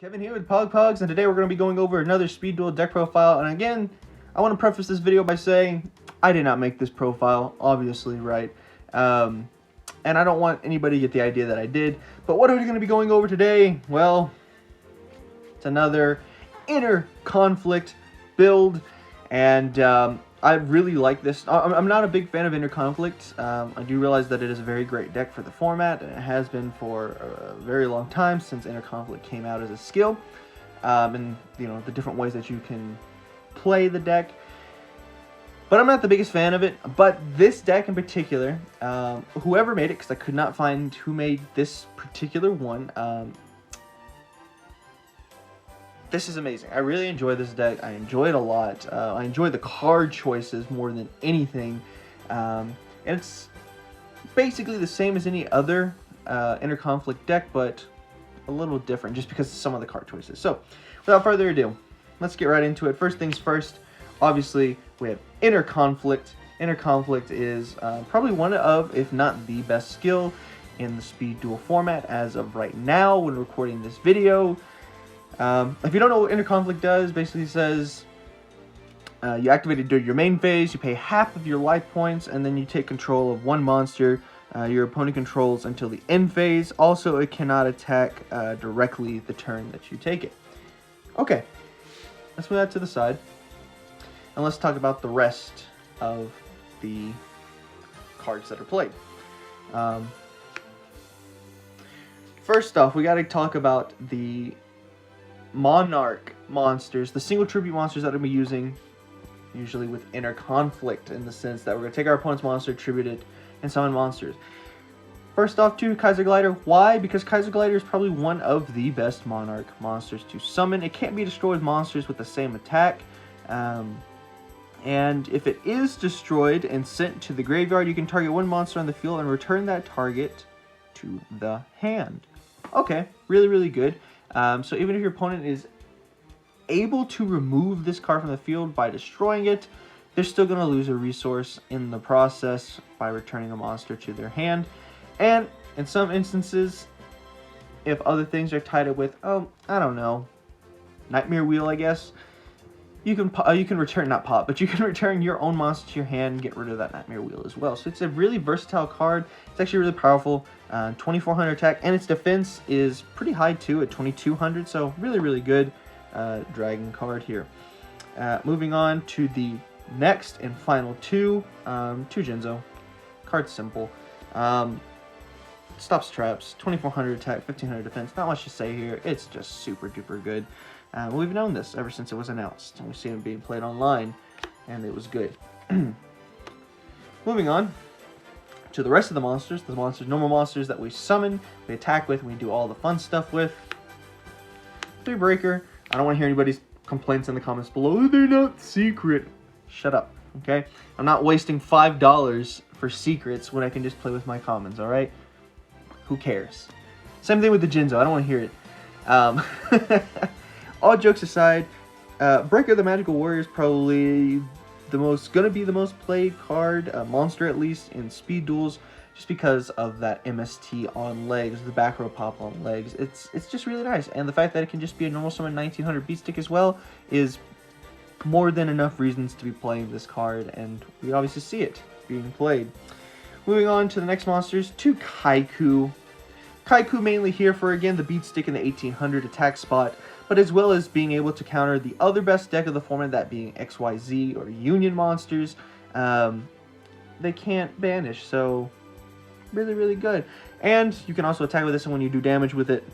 Kevin here with P.O.G, and today we're going to be going over another Speed Duel deck profile. And again, I want to preface this video by saying I did not make this profile, obviously, right? And I don't want anybody to get the idea that I did. But what are we going to be going over today? Well, it's another inner conflict build, and I really like this. I'm not a big fan of Inner Conflict. I do realize that it is a very great deck for the format, and it has been for a very long time since Inner Conflict came out as a skill, and you know the different ways that you can play the deck. But I'm not the biggest fan of it. But this deck in particular, whoever made it, because I could not find who made this particular one. This is amazing. I really enjoy this deck. I enjoy it a lot. I enjoy the card choices more than anything. And it's basically the same as any other Inner Conflict deck, but a little different just because of some of the card choices. So, without further ado, let's get right into it. First things first, obviously, we have Inner Conflict. Inner Conflict is probably one of, if not the best skill in the Speed Duel format as of right now when recording this video. If you don't know what Inner Conflict does, basically says you activate it during your main phase, you pay half of your life points, and then you take control of one monster your opponent controls until the end phase. Also, it cannot attack directly the turn that you take it. Okay, let's move that to the side, and let's talk about the rest of the cards that are played. First off, we got to talk about the Monarch Monsters, the single tribute monsters that I'm going to be using, usually with Inner Conflict, in the sense that we're going to take our opponent's monster, tribute it, and summon monsters. First off, to Kaiser Glider. Why? Because Kaiser Glider is probably one of the best Monarch monsters to summon. It can't be destroyed with monsters with the same attack. And if it is destroyed and sent to the graveyard, you can target one monster on the field and return that target to the hand. Okay, really, really good. So even if your opponent is able to remove this card from the field by destroying it, they're still going to lose a resource in the process by returning a monster to their hand. And in some instances, if other things are tied up with, I don't know, Nightmare Wheel, I guess, you can return, not pop, but you can return your own monster to your hand and get rid of that Nightmare Wheel as well. So it's a really versatile card. It's actually really powerful. 2400 attack, and its defense is pretty high too at 2200. So really, really good dragon card here. Moving on to the next and final two Jinzo. Card's simple. Stops traps, 2400 attack, 1500 defense. Not much to say here. It's just super duper good. We've known this ever since it was announced, and we've seen it being played online, and it was good. Moving on to the rest of the monsters, normal monsters that we summon, we attack with, and we do all the fun stuff with. 3 Breaker. I don't want to hear anybody's complaints in the comments below. They're not secret. Shut up, okay? I'm not wasting $5 for secrets when I can just play with my commons, alright? Who cares? Same thing with the Jinzo. I don't want to hear it. All jokes aside, Breaker the Magical Warrior is probably gonna be the most played card, monster at least, in Speed Duels, just because of that MST on legs, the back row pop on legs. It's just really nice, and the fact that it can just be a normal summon 1900 beat stick as well is more than enough reasons to be playing this card, and we obviously see it being played. Moving on to the next monsters, to Kaiku. Kaiku mainly here for, again, the beat stick in the 1800 attack spot, but as well as being able to counter the other best deck of the format, that being XYZ or Union monsters. They can't banish, so really, really good. And you can also attack with this, and when you do damage with it,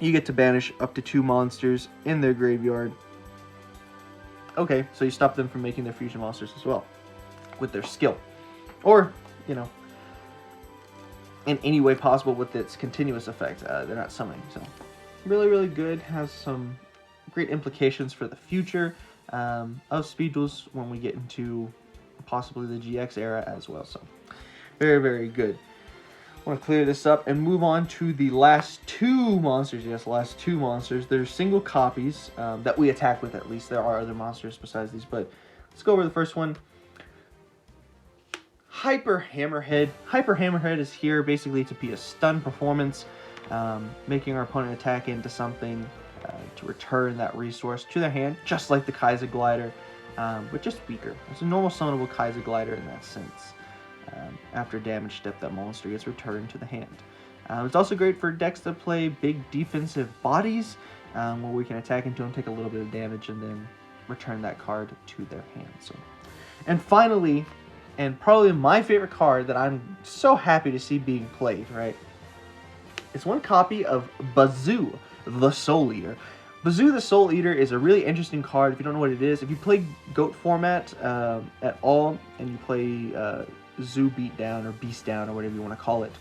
you get to banish up to 2 monsters in their graveyard. Okay, so you stop them from making their fusion monsters as well with their skill. Or, you know, in any way possible with its continuous effect. They're not summoning, so really, really good. Has some great implications for the future of Speed Duels when we get into possibly the GX era as well. So very, very good. I want to clear this up and move on to the last 2 monsters. Yes, last 2 monsters. They're single copies that we attack with, at least. There are other monsters besides these, but let's go over the first one. Hyper Hammerhead. Hyper Hammerhead is here basically to be a stun performance, making our opponent attack into something to return that resource to their hand, just like the Kaiser Glider, but just weaker. It's a normal summonable Kaiser Glider in that sense. After damage step, that monster gets returned to the hand. It's also great for decks that play big defensive bodies, where we can attack into them, take a little bit of damage, and then return that card to their hand. So, and finally, and probably my favorite card that I'm so happy to see being played, right? It's one copy of Bazoo, the Soul Eater. Bazoo, the Soul Eater is a really interesting card if you don't know what it is. If you play GOAT format at all, and you play Zoo Beatdown or Beast Down or whatever you want to call it,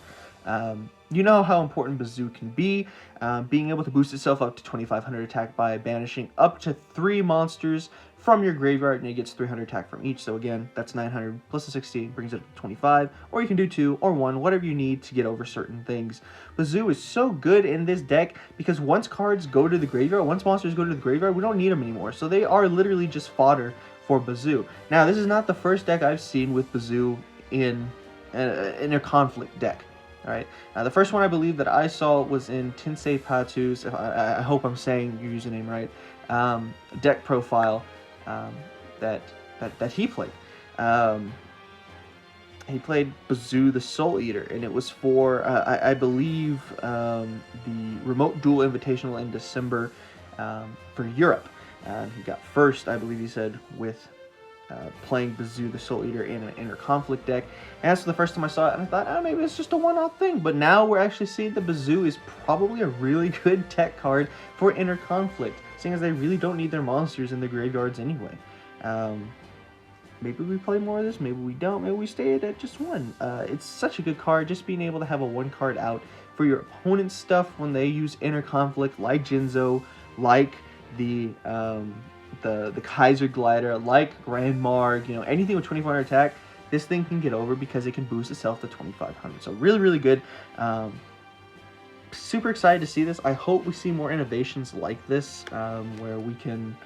you know how important Bazoo can be. Being able to boost itself up to 2500 attack by banishing up to 3 monsters from your graveyard, and it gets 300 attack from each. So again, that's 900 plus a 60 brings it up to 25, or you can do 2 or 1, whatever you need to get over certain things. Bazoo is so good in this deck because once cards go to the graveyard, once monsters go to the graveyard, we don't need them anymore. So they are literally just fodder for Bazoo. Now, this is not the first deck I've seen with Bazoo in a conflict deck. All right. Now, the first one I believe that I saw was in Tensei Patu's, I hope I'm saying your username right, deck profile that he played. He played Bazoo the Soul Eater, and it was for, I believe, the Remote Duel Invitational in December for Europe. He got first, I believe he said, with playing Bazoo the Soul Eater in an Inter-Conflict deck. And that's the first time I saw it, and I thought, oh, maybe it's just a one-off thing. But now we're actually seeing that Bazoo is probably a really good tech card for Inter-Conflict, seeing as they really don't need their monsters in the graveyards anyway. Maybe we play more of this, maybe we don't, maybe we stay at just one. It's such a good card, just being able to have a 1 card out for your opponent's stuff when they use Inter-Conflict, like Jinzo, like the Kaiser Glider, like Grand Marg, you know, anything with 2400 attack, this thing can get over because it can boost itself to 2500. So really, really good. Super excited to see this. I hope we see more innovations like this, where we can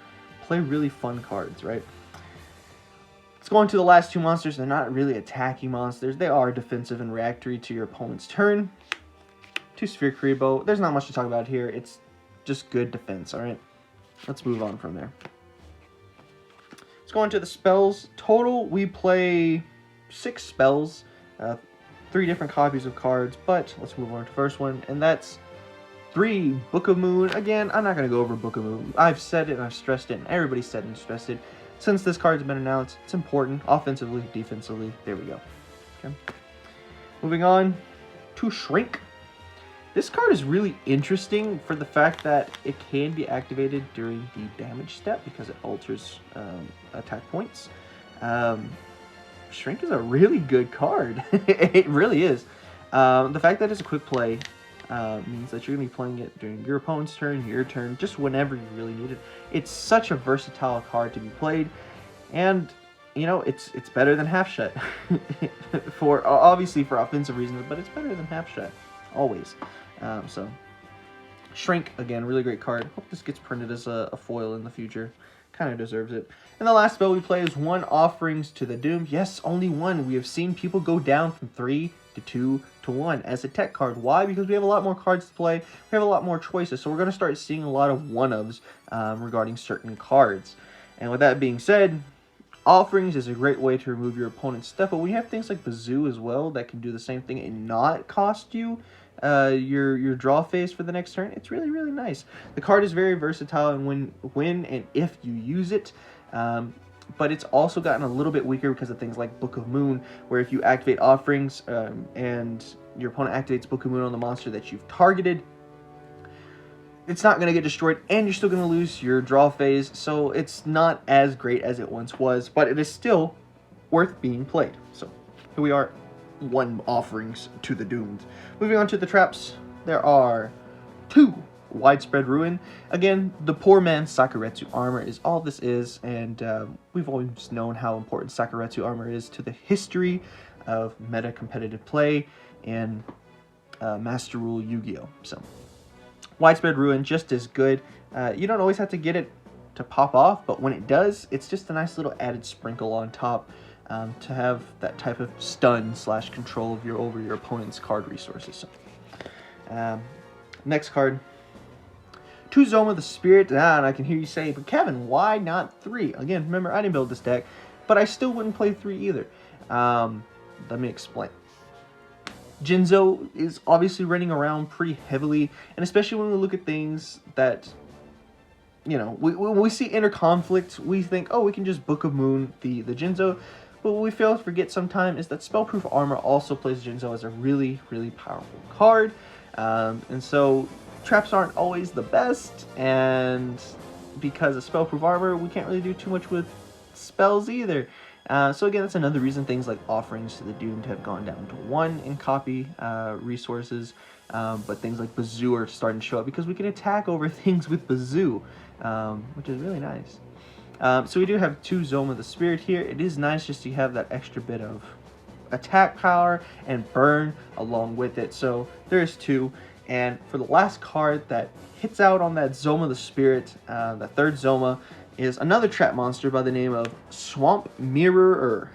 play really fun cards, right? Let's go on to the last 2 monsters. They're not really attacking monsters. They are defensive and reactory to your opponent's turn. 2 Sphere Kuriboh. There's not much to talk about here. It's just good defense, all right? Let's move on from there. Let's go into the spells. Total, we play 6 spells, 3 different copies of cards, but let's move on to the first one, and that's 3 Book of Moon. Again, I'm not going to go over Book of Moon. I've said it and I've stressed it, and everybody's said and stressed it. Since this card's been announced, it's important, offensively, defensively. There we go. Okay. Moving on to Shrink. This card is really interesting for the fact that it can be activated during the damage step because it alters attack points. Shrink is a really good card. It really is. The fact that it's a quick play means that you're going to be playing it during your opponent's turn, your turn, just whenever you really need it. It's such a versatile card to be played, and you know, it's better than Half Shut. For obviously for offensive reasons, but it's better than Half Shut always. So Shrink, again, really great card. Hope this gets printed as a foil in the future. Kind of deserves it. And the last spell we play is 1 Offerings to the Doomed. Yes, only 1. We have seen people go down from 3 to 2 to 1 as a tech card. Why? Because we have a lot more cards to play. We have a lot more choices. So we're going to start seeing a lot of 1-ofs regarding certain cards. And with that being said, Offerings is a great way to remove your opponent's stuff. But we have things like Bazoo as well that can do the same thing and not cost you your draw phase for the next turn. It's really, really nice. The card is very versatile and when and if you use it, but it's also gotten a little bit weaker because of things like Book of Moon, where if you activate Offerings and your opponent activates Book of Moon on the monster that you've targeted, it's not going to get destroyed and you're still going to lose your draw phase, so it's not as great as it once was, but it is still worth being played. So here we are, 1 Offerings to the Doomed. Moving on to the traps, there are 2 Widespread Ruin. Again, the poor man's Sakuretsu armor is all this is, and we've always known how important Sakuretsu armor is to the history of meta competitive play in Master Rule Yu-Gi-Oh! So, Widespread Ruin, just as good. You don't always have to get it to pop off, but when it does, it's just a nice little added sprinkle on top to have that type of stun / control over your opponent's card resources. So, next card, 2 Zoma the Spirit, and I can hear you say, but Kevin, why not 3? Again, remember, I didn't build this deck, but I still wouldn't play 3 either. Let me explain. Jinzo is obviously running around pretty heavily, and especially when we look at things that, you know, when we see inner conflict, we think, oh, we can just Book of Moon the Jinzo. But what we fail to forget sometimes is that Spellproof Armor also plays Jinzo as a really, really powerful card. And so traps aren't always the best, and because of Spellproof Armor, we can't really do too much with spells either. So again, that's another reason things like Offerings to the Doomed have gone down to 1 in copy resources. But things like Bazoo are starting to show up because we can attack over things with Bazoo, which is really nice. So we do have 2 Zoma the Spirit here. It is nice just to have that extra bit of attack power and burn along with it. So there's 2. And for the last card that hits out on that Zoma the Spirit, the 3rd Zoma, is another trap monster by the name of Swamp Mirrorer.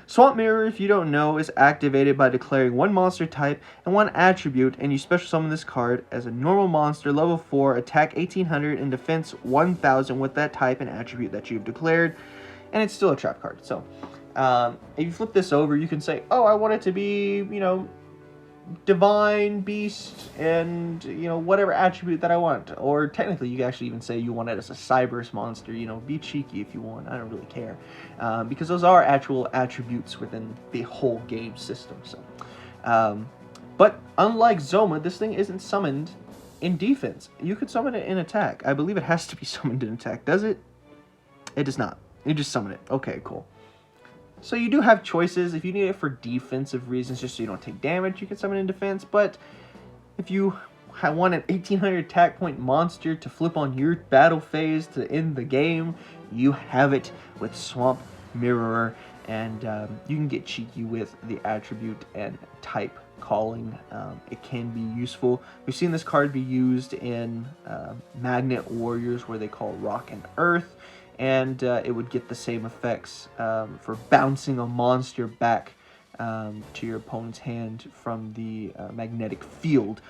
Swamp Mirror, if you don't know, is activated by declaring 1 monster type and 1 attribute, and you special summon this card as a normal monster, level 4, attack 1800 and defense 1000 with that type and attribute that you've declared, and it's still a trap card. So, if you flip this over, you can say, oh, I want it to be, you know, divine, beast, and, you know, whatever attribute that I want. Or technically, you can actually even say you want it as a Cyberse monster. You know, be cheeky if you want. I don't really care. Because those are actual attributes within the whole game system. So, but unlike Zoma, this thing isn't summoned in defense. You could summon it in attack. I believe it has to be summoned in attack. Does it? It does not. You just summon it. Okay, cool. So you do have choices. If you need it for defensive reasons, just so you don't take damage, you can summon in defense. But if you want an 1800 attack point monster to flip on your battle phase to end the game, you have it with Swamp Mirrorer. And you can get cheeky with the attribute and type calling. It can be useful. We've seen this card be used in Magnet Warriors, where they call Rock and Earth. And it would get the same effects for bouncing a monster back to your opponent's hand from the magnetic field.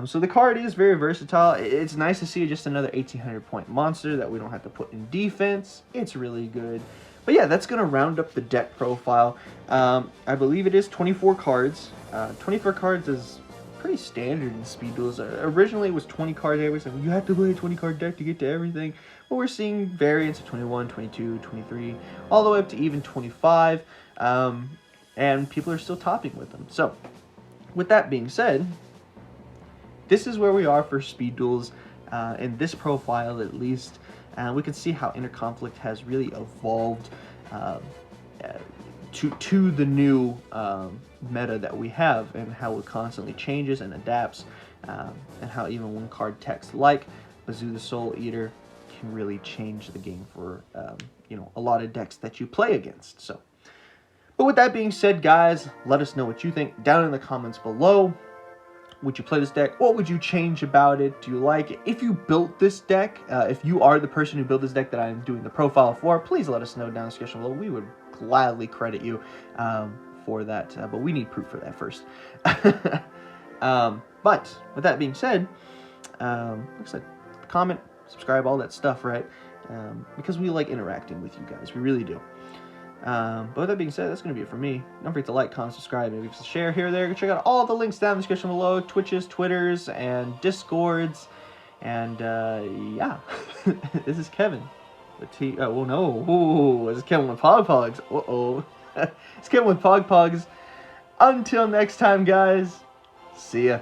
So the card is very versatile. It's nice to see just another 1800 point monster that we don't have to put in defense. It's really good. But yeah, that's going to round up the deck profile. I believe it is 24 cards. 24 cards is pretty standard in Speed Duels. Originally it was 20 cards. Everybody said, well, you have to play a 20 card deck to get to everything. But we're seeing variants of 21, 22, 23, all the way up to even 25. And people are still topping with them. So, with that being said, this is where we are for Speed Duels. In this profile, at least, we can see how Inner Conflict has really evolved to the new meta that we have, and how it constantly changes and adapts, and how even one card text like Bazoo the Soul Eater can really change the game for you know, a lot of decks that you play against. So, but with that being said, guys, let us know what you think down in the comments below. Would you play this deck? What would you change about it? Do you like it? If you built this deck, if you are the person who built this deck that I'm doing the profile for, please let us know down in the description below. We would gladly credit you for that, but we need proof for that first. But with that being said, like I said, comment, subscribe, all that stuff, right? Because we like interacting with you guys. We really do. But with that being said, that's going to be it for me. Don't forget to like, comment, subscribe, maybe share here or there. Check out all the links down in the description below. Twitches, Twitters, and Discords. And, yeah. This is Kevin. Oh, no. Ooh, this is Kevin with P.O.G. Uh-oh. It's Kevin with P.O.G. Until next time, guys. See ya.